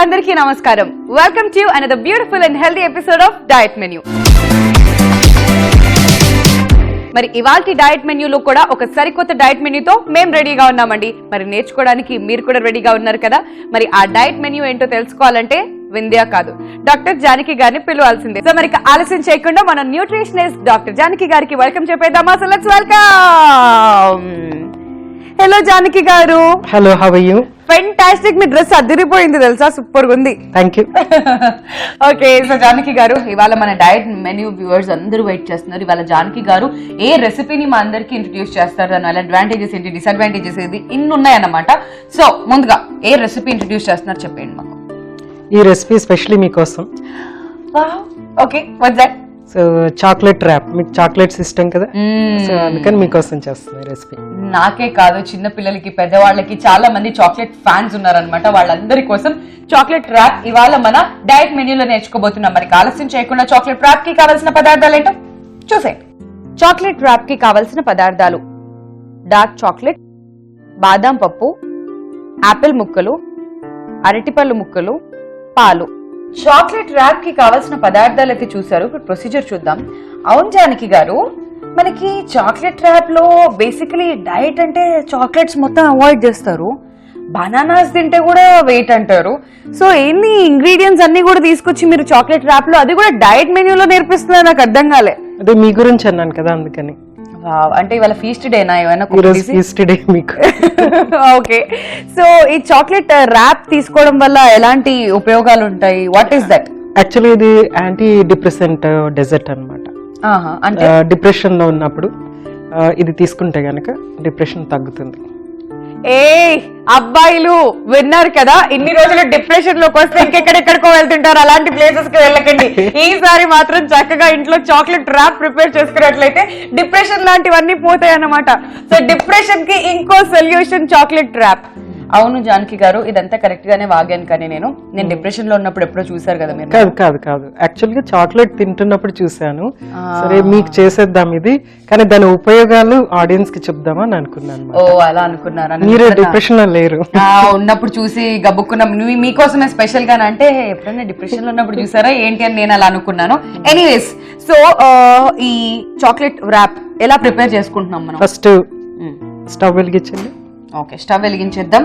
అందరికీ నమస్కారం. Welcome to another beautiful and healthy episode of diet menu. మరి ఇవాల్టి డయట్ మెన్యూలో కూడా ఒక సరికొత్త డయట్ మెన్యూతో మేము రెడీగా ఉన్నామండి. మరి నేర్చుకోవడానికి మీరు కూడా రెడీగా ఉన్నారు కదా. మరి ఆ డయట్ మెన్యూ ఏంటో తెలుసుకోవాలంటే వింధ్యా కాదు, డాక్టర్ జానకి గారిని పిలవాల్సిందే. సో మరి ఆలస్యం చేయకుండా మన న్యూట్రిషనిస్ట్ డాక్టర్ జానకి గారికి వెల్కమ్ చెప్పేద్దామా? So let's welcome. Hello Janaki గారు. Hello, how are you? Fantastic. మీ డ్రెస్ అదిరిపోయింది తెలుసా, సూపర్ గా ఉంది. Thank you. Okay, so Janaki గారు, ఇవాళ మన డయట్ మెన్యూ వ్యూవర్స్ అందరూ వెయిట్ చేస్తున్నారు. ఇవాళ జానకి గారు ఏ రెసిపీని మా అందరికి ఇంట్రడ్యూస్ చేస్తారు, దాని అడ్వాంటేజెస్ ఏంటి, డిసడ్వాంటేజెస్ ఏంటి, ఇన్ని ఉన్నాయన్నమాట. సో ముందుగా ఏ రెసిపీ ఇంట్రడ్యూస్ చేస్తున్నారు చెప్పండి మాకు. ఈ రెసిపీ స్పెషల్లీ మీకోసం. Okay, what's that? So chocolate wrap. మీకు చాక్లెట్స్ ఇష్టం కదా, సో అందుకని మీకోసం చేస్తుంది రెసిపీ. నాకే కాదు, చిన్న పిల్లలకి, పెద్దవాళ్ళకి చాలా మంది చాక్లెట్ ఫ్యాన్స్ ఉన్నారనమాట. వాళ్ళందరి కోసం చాక్లెట్ ర్యాప్ ఇవాళ మన డయట్ మెన్యూలో నేర్చుకోబోతున్నాం. మరి ఆలస్యం చేయకుండా చాక్లెట్ ర్యాప్ కి కావాల్సిన పదార్థాలు ఏంటో చూసేయండి. చాక్లెట్ ర్యాప్ కి కావాల్సిన పదార్థాలు: డార్క్ చాక్లెట్, బాదాం పప్పు, ఆపిల్ ముక్కలు, అరటిపళ్ళు ముక్కలు, పాలు. చాక్లెట్ ర్యాప్ కి కావాల్సిన పదార్థాలు అయితే చూసారు. ఇప్పుడు ప్రొసీజర్ చూద్దాం. అవును జానకి గారు, మనకి చాక్లెట్ ర్యాప్ లో బేసికలీ డైట్ అంటే చాక్లెట్స్ మొత్తం అవాయిడ్ చేస్తారు, బనానాస్ తింటే కూడా వెయిట్ అంటారు. సో ఎన్ని ఇంగ్రీడియంట్స్ అన్ని కూడా తీసుకొచ్చి మీరు చాక్లెట్ ర్యాప్ లో, అది కూడా డైట్ మెన్యూలో నేర్పిస్తున్నారు, నాకు అర్థం కాలే. అదే మీ గురించి అన్నాను కదా, అందుకని. అంటే ఇవాళ ఫీస్ట్ డేనా ఏమైనా? ఫీస్ట్ డే మీకు. ఓకే, సో ఈ చాక్లెట్ ర్యాప్ తీసుకోవడం వల్ల ఎలాంటి ఉపయోగాలు ఉంటాయి? What is that? యాక్చువల్లీ ఇది యాంటీ డిప్రెసెంట్ డెజర్ట్ అనమాట. అంటే డిప్రెషన్ లో ఉన్నప్పుడు ఇది తీసుకుంటే గనక డిప్రెషన్ తగ్గుతుంది. ఏ అబ్బాయిలు విన్నారు కదా, ఇన్ని రోజులు డిప్రెషన్ లోకి వస్తే ఇంకెక్కడెక్కడికో వెళ్తుంటారు, అలాంటి ప్లేసెస్ కి వెళ్ళకండి. ఈసారి మాత్రం చక్కగా ఇంట్లో చాక్లెట్ ర్యాప్ ప్రిపేర్ చేసుకున్నట్లయితే డిప్రెషన్ లాంటివన్నీ పోతాయి అన్నమాట. సో డిప్రెషన్ కి ఇంకో సొల్యూషన్ చాక్లెట్ ర్యాప్. అవును జానకి గారు, ఇదంతా కరెక్ట్ గానే వాగాను, కానీ నేను డిప్రెషన్ లో ఉన్నప్పుడు ఎప్పుడో చూసారు కదా మీరు. కాదు కాదు కాదు, యాక్చువల్ గా చాక్లెట్ తింటున్నప్పుడు చూసాను. సరే మీకు చేసేద్దాం ఇది, కానీ దాని ఉపయోగాలు ఆడియన్స్ కి చెప్దామా అని అనుకున్నాను. ఓ అలా అనుకున్నారా? మీరు డిప్రెషన్ లో లేరు. ఉన్నప్పుడు చూసి గబుక్కున్నాం, మీకోసమే స్పెషల్ గా. అంటే ఎప్పుడైనా డిప్రెషన్ లో ఉన్నప్పుడు చూసారా ఏంటి అని నేను అలా అనుకున్నాను. ఎనీవేస్, సో ఈ చాక్లెట్ ర్యాప్ ఎలా ప్రిపేర్ చేసుకుంటున్నాం మనం? ఫస్ట్ స్టవ్ వెలిగించండి. ఓకే, స్టవ్ వెలిగించేద్దాం.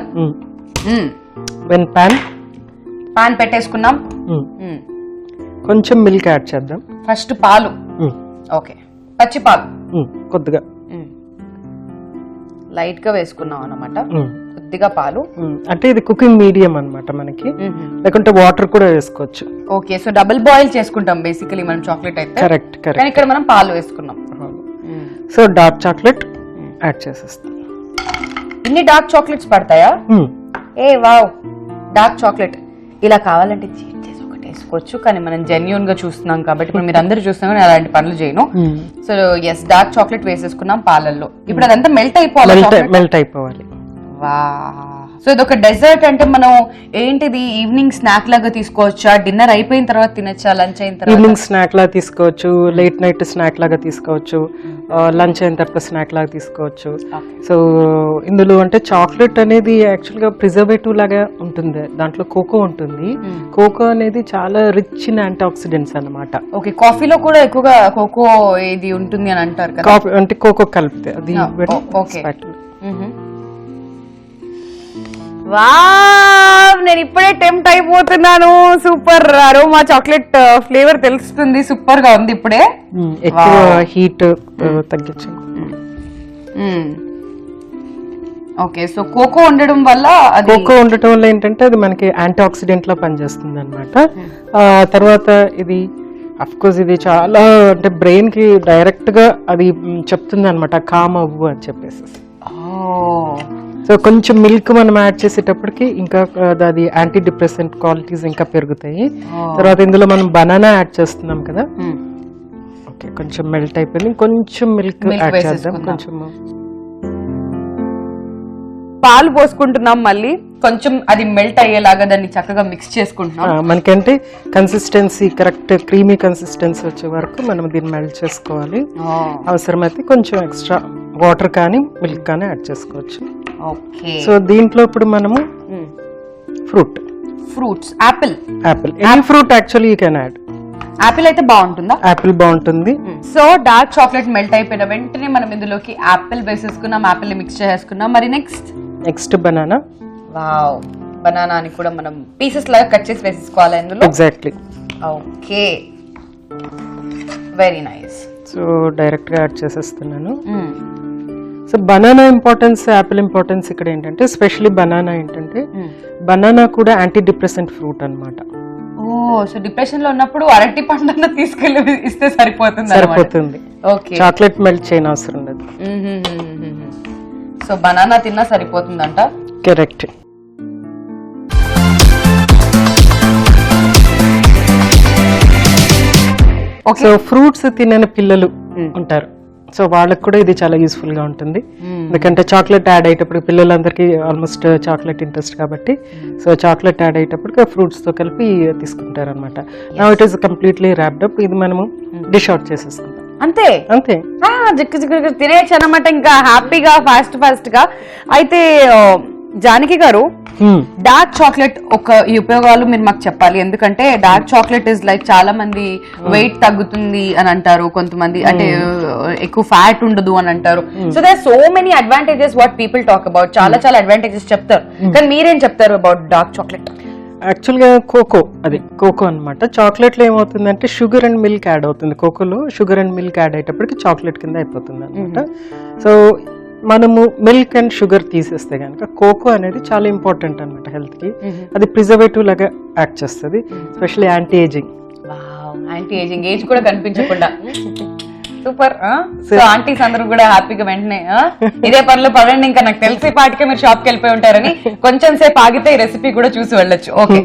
పాన్ పెట్టేసుకున్నాం. కొంచెం మిల్క్ యాడ్ చేద్దాం. ఫస్ట్ పాలు. ఓకే, పచ్చి పాలు కొద్దిగా లైట్ గా వేసుకున్నాం అన్నమాట. కొద్దిగా పాలు అంటే ఇది కుకింగ్ మీడియం అన్నమాట మనకి, లేకుంటే వాటర్ కూడా వేసుకోవచ్చు. ఓకే, సో డబుల్ బాయిల్ చేసుకుంటాం బేసికలీ మనం చాక్లెట్ అయితే. Correct correct. కానీ ఇక్కడ మనం పాలు వేసుకున్నాం. సో డార్క్ చాక్లెట్ యాడ్ చేసేస్తాం. ఇన్ని డార్క్ చాక్లెట్స్ పడతాయా? ఏ వావ్, డార్క్ చాక్లెట్ ఇలా కావాలంటే చీట్ చేసి ఒకటి వేసుకోవచ్చు, కానీ మనం జెన్యూన్ గా చూస్తున్నాం కాబట్టి, ఇప్పుడు మీరు అందరూ చూస్తున్నాం కానీ అలాంటి పనులు చేయను. సో ఎస్, డార్క్ చాక్లెట్ వేసేసుకున్నాం పాలల్లో. ఇప్పుడు అదంతా మెల్ట్ అయిపోవాలి. వా, సో ఇది ఒక డెజర్ట్. అంటే మనం ఏంటిది, ఈవినింగ్ స్నాక్ లాగా తీసుకోవచ్చా, డిన్నర్ అయిపోయిన తర్వాత తినచ్చా, లంచ్ అయిన తర్వాత? ఈవినింగ్ స్నాక్ లాగా తీసుకోవచ్చు, లేట్ నైట్ స్నాక్ లాగా తీసుకోవచ్చు, లంచ్ అయిన తర్వాత స్నాక్ లాగా తీసుకోవచ్చు. సో ఇందులో అంటే చాక్లెట్ అనేది యాక్చువల్ గా ప్రిజర్వేటివ్ లాగా ఉంటుంది, దాంట్లో కోకో ఉంటుంది. కోకో అనేది చాలా రిచ్ ఇన్ యాంటీ ఆక్సిడెంట్స్ అన్నమాట. ఓకే, కాఫీలో కూడా ఎక్కువగా కోకో ఇది ఉంటుంది అని అంటారు కదా. కాఫీ అంటే కోకో కలిపితే అది. వావ్, నేను ఇప్పుడే టెంప్ట్ అయిపోతున్నాను. సూపర్ అరోమా, చాక్లెట్ ఫ్లేవర్ తెలుస్తుంది, సూపర్ గా ఉంది. ఇప్పుడే ఎక్కువ హీట్ తగ్గించండి. ఓకే, సో కోకో ఉండడం వల్ల ఏంటంటే అది మనకి యాంటీ ఆక్సిడెంట్ లా పనిచేస్తుంది అనమాట. తర్వాత ఇది అఫ్ కోర్స్ ఇది చాలా అంటే బ్రెయిన్ కి డైరెక్ట్ గా అది చెప్తుంది అనమాట, కామ్ అవ్వు అని చెప్పేసి. సో కొంచెం మిల్క్ మనం యాడ్ చేసేటప్పటికి ఇంకా అది యాంటీ డిప్రెసెంట్ క్వాలిటీస్ ఇంకా పెరుగుతాయి. తర్వాత ఇందులో మనం బనానా యాడ్ చేస్తున్నాం కదా. ఓకే, కొంచెం మెల్ట్ అయిపోయింది, కొంచెం మిల్క్ యాడ్ చేద్దాం. కొంచెం పాలు పోసుకుంటున్నాం, మళ్ళీ కొంచెం అది మెల్ట్ అయ్యేలాగా దాన్ని చక్కగా మిక్స్ చేసుకుంటున్నాం. మనకంటే కన్సిస్టెన్సీ కరెక్ట్ క్రీమీ కన్సిస్టెన్సీ వచ్చే వరకు మనం దీన్ని మెల్ట్ చేసుకోవాలి. అవసరమైతే కొంచెం ఎక్స్ట్రా వాటర్ కానీ మిల్క్ కానీ యాడ్ చేసుకోవచ్చు. సో దీంట్లో ఇప్పుడు మనము fruit fruits. Apple any fruit actually you can add. Apple అయితే బాగుంటుందా? యాపిల్ బాగుంటుంది. సో డార్క్ చాక్లెట్ మెల్ట్ అయిపోయిన వెంటనే మనం ఇందులోకి యాపిల్ వేసేసుకున్నాం, యాపిల్ మిక్స్ చేసుకున్నాం. మరి నెక్స్ట్ బనానా. వావ్, బనానాని కూడా మనం పీసెస్ లాగా కట్ చేసి వేసేసుకోవాలి ఇందులో. Exactly. Okay, very nice. So direct గా యాడ్ చేసేస్తున్నాను. So banana importance, Apple importance ఇక్కడ ఏంటంటే స్పెషల్లీ బనానా ఏంటంటే బనానా కూడా యాంటీ డిప్రెసెంట్ ఫ్రూట్ అన్నమాట. ఓ, సో డిప్రెషన్ లో ఉన్నప్పుడు అరటి పండు తీసుకెళ్ళి ఇస్తే సరిపోతుంది. ఓకే, చాక్లెట్ మెల్ట్ చేయని అవసరం లేదు. సో బనానా తిన్నా సరిపోతుందంట. కరెక్ట్. సో ఫ్రూట్స్ తినని పిల్లలు ఉంటారు, సో వాళ్ళకి కూడా ఇది చాలా యూస్ఫుల్ గా ఉంటుంది. ఎందుకంటే చాక్లెట్ యాడ్ అయ్యేటప్పుడు పిల్లలందరికీ ఆల్మోస్ట్ చాక్లెట్ ఇంట్రెస్ట్ కాబట్టి, సో చాక్లెట్ యాడ్ అయ్యేటప్పుడు ఫ్రూట్స్ తో కలిపి తీసుకుంటారు అనమాట. Now it is completely wrapped up. ఇది మనము డిష్ అవుట్ చేసేసుకుంటాం. అంతే అంతే, జిక్కు జిక్కు తినేయచ్చు అనమాట, ఇంకా హ్యాపీగా ఫాస్ట్ గా. అయితే జానకి గారు, డార్క్ చాక్లెట్ ఒక ఈ ఉపయోగాలు మీరు మాకు చెప్పాలి. ఎందుకంటే డార్క్ చాక్లెట్ ఇస్ లైక్ చాలా మంది వెయిట్ తగ్గుతుంది అని అంటారు, కొంతమంది అంటే ఎక్కువ ఫ్యాట్ ఉండదు అని అంటారు. So there so many advantages what people talk about. చాలా అడ్వాంటేజెస్ చెప్తారు, కానీ మీరేం చెప్తారు అబౌట్ డార్క్ చాక్లెట్? యాక్చువల్గా కోకో అనమాట. చాక్లెట్లో ఏమవుతుందంటే షుగర్ అండ్ మిల్క్ యాడ్ అవుతుంది. కోకోలో షుగర్ అండ్ మిల్క్ యాడ్ అయ్యేటప్పటికి చాక్లెట్ కింద అయిపోతుంది అనమాట. సో మనము మిల్క్ అండ్ షుగర్ తీసేస్తే కనుక కోకో అనేది చాలా ఇంపార్టెంట్ అనమాట హెల్త్ కి. అది ప్రిజర్వేటివ్ లాగా యాక్ట్ చేస్తుంది, స్పెషల్లీ యాంటీ ఏజింగ్. ఏజ్ కూడా కనిపించకుండా సూపర్. సో ఆంటీస్ అందరూ కూడా హ్యాపీగా వెంటనే ఇదే పనులు పడండి. ఇంకా నాకు తెలిసే పాటికే మీరు షాప్ కి వెళ్ళిపోయి ఉంటారని కొంచెం సేపు ఆగితే ఈ రెసిపీ కూడా చూసి వెళ్ళొచ్చు. ఓకే,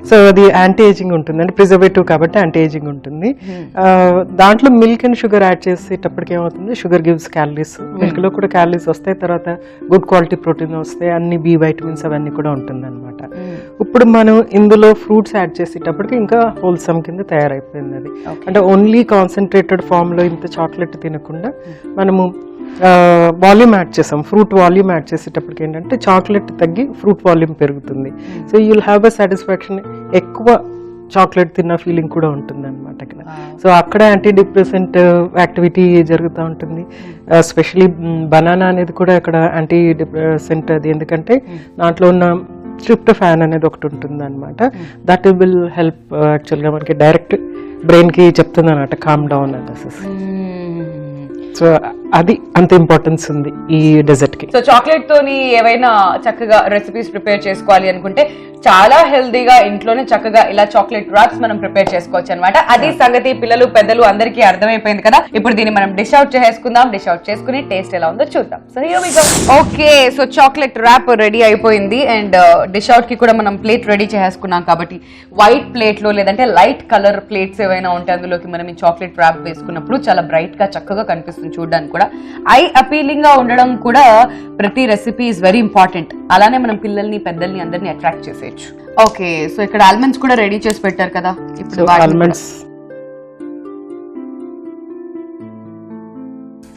సో అది యాంటీ ఏజింగ్ ఉంటుంది, అంటే ప్రిజర్వేటివ్ కాబట్టి యాంటీ ఏజింగ్ ఉంటుంది. దాంట్లో మిల్క్ అండ్ షుగర్ యాడ్ చేసేటప్పటికి ఏమవుతుంది, షుగర్ గివ్స్ క్యాలరీస్, మిల్క్ లో కూడా క్యాలరీస్ వస్తాయి, తర్వాత గుడ్ క్వాలిటీ ప్రోటీన్ వస్తాయి, అన్ని బి వైటమిన్స్ అవన్నీ కూడా ఉంటుంది అనమాట. ఇప్పుడు మనం ఇందులో ఫ్రూట్స్ యాడ్ చేసేటప్పటికి ఇంకా హోల్సమ్ కింద తయారైపోయింది అది. అంటే ఓన్లీ కాన్సన్ట్రేటెడ్ ఫామ్ లో ఇంత చాక్లెట్ తినకుండా మనము వాల్యూమ్ యాడ్ చేసాం, ఫ్రూట్ వాల్యూమ్ యాడ్ చేసేటప్పటికి ఏంటంటే చాక్లెట్ తగ్గి ఫ్రూట్ వాల్యూమ్ పెరుగుతుంది. So you will have a satisfaction, ఎక్కువ చాక్లెట్ తిన్న ఫీలింగ్ కూడా ఉంటుంది అనమాట. సో అక్కడ యాంటీ డిప్రెసెంట్ యాక్టివిటీ జరుగుతూ ఉంటుంది. స్పెషలీ బనానా అనేది కూడా అక్కడ యాంటీ డిప్రెసెంట్ అది, ఎందుకంటే దాంట్లో ఉన్న ట్రిప్టోఫాన్ అనేది ఒకటి ఉంటుంది అనమాట. దట్ విల్ హెల్ప్ యాక్చువల్గా మనకి డైరెక్ట్ బ్రెయిన్ కి చెప్తుంది అనమాట కామ్ డౌన్ అనేసి. సో అది అంత ఇంపార్టెన్స్ ఉంది ఈ డెజర్ట్ కి. సో చాక్లెట్ తోని ఏవైనా చక్కగా రెసిపీస్ ప్రిపేర్ చేసుకోవాలి అనుకుంటే చాలా హెల్దీగా ఇంట్లోనే చక్కగా ఇలా చాక్లెట్ రాప్స్ మనం ప్రిపేర్ చేసుకోవచ్చు అనమాట. అది సంగతి పిల్లలు పెద్దలు అందరికీ అర్థమైపోయింది కదా. ఇప్పుడు దీన్ని మనం డిష్ అవుట్ చేసుకుందాం. డిష్ అవుట్ చేసుకుని టేస్ట్ ఎలా ఉందో చూద్దాం. So here we go. Okay, so chocolate wrap ready అయిపోయింది అండ్ డిష్ అవుట్ కి కూడా మనం ప్లేట్ రెడీ చేసుకున్నాం కాబట్టి వైట్ ప్లేట్ లో లేదంటే లైట్ కలర్ ప్లేట్స్ ఏవైనా ఉంటే అందులోకి మనం ఈ చాక్లెట్ ర్యాప్ వేసుకున్నప్పుడు చాలా బ్రైట్ గా చక్కగా కనిపిస్తుంది చూడడానికి కూడా. ఐ అపీలింగ్ గా ఉండడం కూడా ప్రతి రెసిపీ ఇస్ వెరీ ఇంపార్టెంట్. అలానే మనం పిల్లల్ని పెద్దల్ని అందరినీ అట్రాక్ట్ చేసేయచ్చు. ఓకే, సో ఇక్కడ ఆల్మండ్స్ కూడా రెడీ చేసి పెట్టారు కదా. ఇప్పుడు ఆల్మండ్స్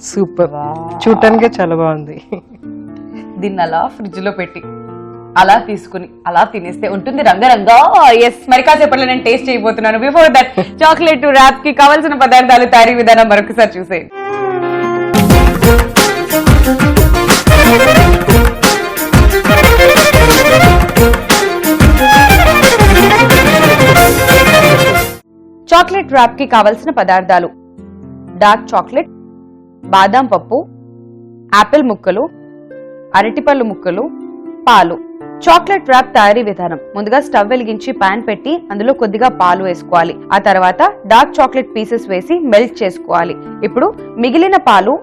సూపర్, చూడటానికి చాలా బాగుంది. దీన్ని అలా ఫ్రిడ్జ్ లో పెట్టి అలా తీసుకుని అలా తినేస్తే ఉంటుంది రంగరంగా. ఎస్, మరి కాసేపట్లో నేను టేస్ట్ చేయబోతున్నాను. బిఫోర్ దట్ చాక్లెట్ ర్యాప్ కి కావాల్సిన పదార్థాలు, తయారీ విధానం మరొకసారి చూసేయండి. చాక్లెట్ ర్యాప్ కి కావలసిన పదార్థాలు: డార్క్ చాక్లెట్, బాదాం పప్పు, యాపిల్ ముక్కలు, అరటిపళ్ళు ముక్కలు, పాలు. చాక్లెట్ ర్యాప్ తయారీ విధానం: ముందుగా స్టవ్ వెలిగించి పాన్ పెట్టి అందులో కొద్దిగా పాలు వేసుకోవాలి. ఆ తర్వాత డార్క్ చాక్లెట్ పీసెస్ వేసి మెల్ట్ చేసుకోవాలి. ఇప్పుడు మిగిలిన పాలు,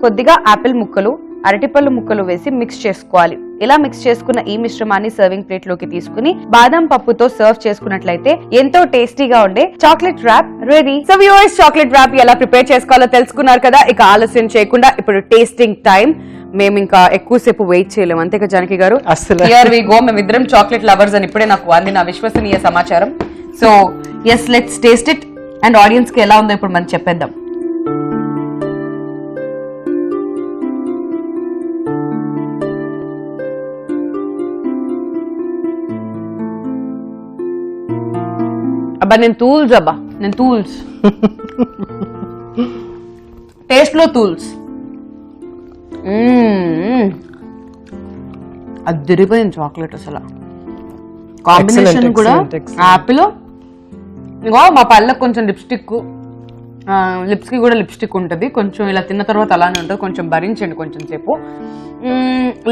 కొద్దిగా యాపిల్ ముక్కలు, అరటిపళ్ళు ముక్కలు వేసి మిక్స్ చేసుకోవాలి. ఇలా మిక్స్ చేసుకున్న ఈ మిశ్రమాన్ని సర్వింగ్ ప్లేట్ లోకి తీసుకుని బాదం పప్పుతో సర్వ్ చేసుకున్నట్లయితే ఎంతో టేస్టీగా ఉండే chocolate wrap ready. So viewers, chocolate wrap ఎలా ప్రిపేర్ చేసుకోవాలో తెలుసుకున్నారు కదా. ఇక ఆలస్యం చేయకుండా ఇప్పుడు టేస్టింగ్ టైం. మేము ఇంకా ఎక్కువసేపు వెయిట్ చేయలేము, అంతేగా జానకి గారు? Here we go. మేమిద్దరం చాక్లెట్ లవర్స్ అని ఇప్పుడే నాకు అందిన విశ్వసనీయ సమాచారం. So yes, let's taste it and audiences కి ఎలా ఉందో ఇప్పుడు మనం చెప్పేద్దాం. అబ్బా నేను టూల్స్ టేస్ట్ లో టూల్స్. అదిరిపోయింది చాక్లెట్ అసలు. కాంబినేషన్ Excellent, కూడా excellent. యాపిల్, ఇంకో మా పళ్ళకి కొంచెం లిప్స్టిక్, లిప్స్ కి కూడా లిప్స్టిక్ ఉంటుంది కొంచెం. ఇలా తిన్న తర్వాత అలానే ఉంటుంది, కొంచెం భరించండి కొంచెం సేపు.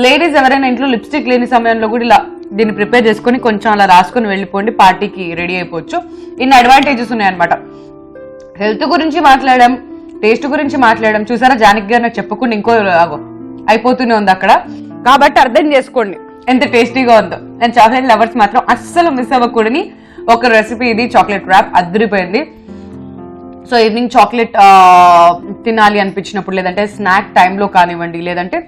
లేడీస్ ఎవరైనా ఇంట్లో లిప్స్టిక్ లేని సమయంలో కూడా ఇలా దీన్ని ప్రిపేర్ చేసుకుని కొంచెం అలా రాసుకొని వెళ్ళిపోండి, పార్టీకి రెడీ అయిపోవచ్చు. ఇన్ని అడ్వాంటేజెస్ ఉన్నాయన్నమాట. హెల్త్ గురించి మాట్లాడడం, టేస్ట్ గురించి మాట్లాడడం, చూసారా జానకి గారు నాకు చెప్పకుండా ఇంకో అయిపోతూనే ఉంది అక్కడ. కాబట్టి అర్థం చేసుకోండి ఎంత టేస్టీగా ఉందో. అండ్ చాక్లెట్ లవర్స్ మాత్రం అస్సలు మిస్ అవ్వకూడని ఒక రెసిపీ ఇది, చాక్లెట్ ర్యాప్. అదిరిపోయింది. సో ఈవినింగ్ చాక్లెట్ తినాలి అనిపించినప్పుడు, లేదంటే స్నాక్ టైంలో కానివ్వండి, లేదంటే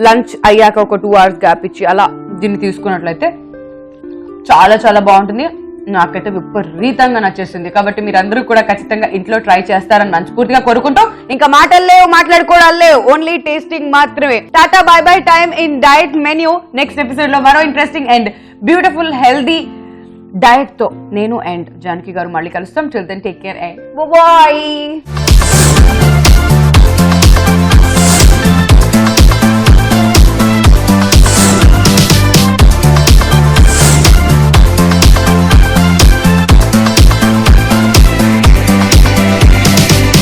లంచ్ అయ్యాక ఒక 2 hours గ్యాప్ ఇచ్చి అలా దీన్ని తీసుకున్నట్లయితే చాలా చాలా బాగుంటుంది. నాకైతే విపరీతంగా నచ్చేసింది. కాబట్టి మీరందరూ కూడా ఖచ్చితంగా ఇంట్లో ట్రై చేస్తారని మనస్ఫూర్తిగా కోరుకుంటూ, ఇంకా మాటలు లేవు, మాట్లాడుకోవడాలు లేవు, ఓన్లీ టేస్టింగ్ మాత్రమే. Tata bye bye. Time in diet menu. Next episode లో మరో interesting and beautiful healthy diet తో నేను అండ్ జానకి గారు మళ్ళీ కలుస్తాం. Till then take care and bye.